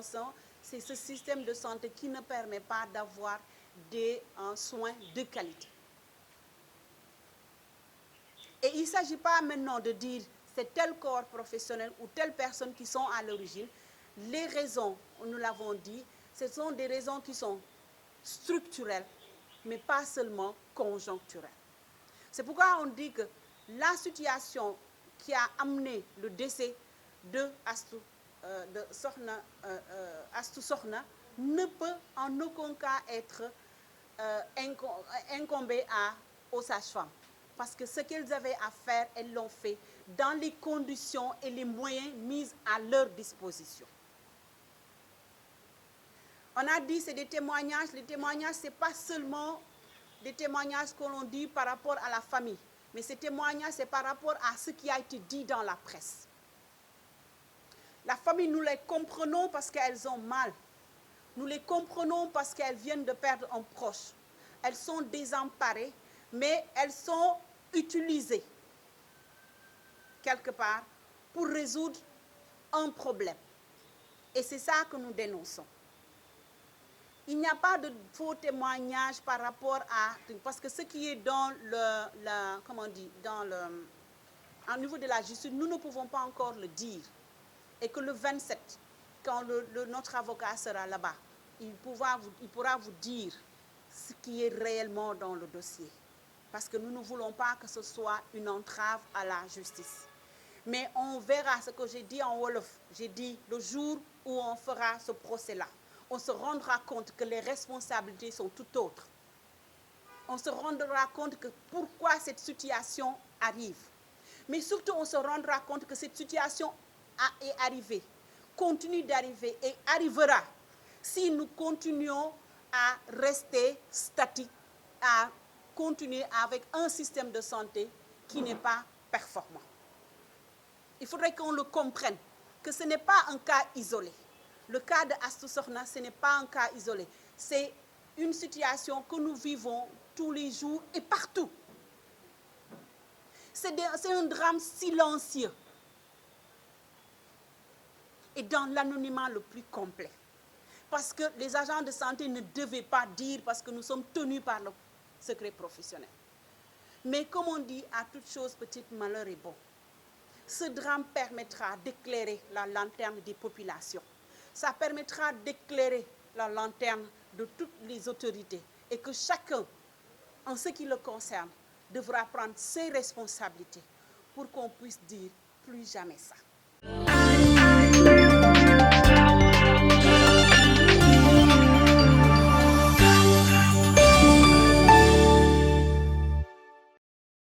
dénonçons, c'est ce système de santé qui ne permet pas d'avoir des soins de qualité. Et il ne s'agit pas maintenant de dire c'est tel corps professionnel ou telle personne qui sont à l'origine. Les raisons, nous l'avons dit, ce sont des raisons qui sont structurelles, mais pas seulement conjoncturelles. C'est pourquoi on dit que la situation qui a amené le décès de Astou Sokhna ne peut en aucun cas être incombée aux sages-femmes. Parce que ce qu'elles avaient à faire, elles l'ont fait dans les conditions et les moyens mis à leur disposition. On a dit que c'est des témoignages. Les témoignages, ce n'est pas seulement des témoignages que l'on dit par rapport à la famille, mais ces témoignages, c'est par rapport à ce qui a été dit dans la presse. La famille, nous les comprenons parce qu'elles ont mal. Nous les comprenons parce qu'elles viennent de perdre un proche. Elles sont désemparées, mais elles sont utilisées quelque part pour résoudre un problème. Et c'est ça que nous dénonçons. Il n'y a pas de faux témoignages par rapport à... Parce que ce qui est dans au niveau de la justice, nous ne pouvons pas encore le dire. Et que le 27, quand notre avocat sera là-bas, il pourra vous dire ce qui est réellement dans le dossier. Parce que nous ne voulons pas que ce soit une entrave à la justice. Mais on verra ce que j'ai dit en Wolof. J'ai dit le jour où on fera ce procès-là, on se rendra compte que les responsabilités sont tout autres. On se rendra compte que pourquoi cette situation arrive. Mais surtout, on se rendra compte que cette situation est arrivée, continue d'arriver et arrivera si nous continuons à rester statiques, à continuer avec un système de santé qui n'est pas performant. Il faudrait qu'on le comprenne, que ce n'est pas un cas isolé. Le cas de Astou Sokhna, ce n'est pas un cas isolé. C'est une situation que nous vivons tous les jours et partout. C'est un drame silencieux et dans l'anonymat le plus complet. Parce que les agents de santé ne devaient pas dire, parce que nous sommes tenus par le secret professionnel. Mais comme on dit, à toute chose petite, malheur est bon. Ce drame permettra d'éclairer la lanterne des populations. Ça permettra d'éclairer la lanterne de toutes les autorités et que chacun, en ce qui le concerne, devra prendre ses responsabilités pour qu'on puisse dire plus jamais ça.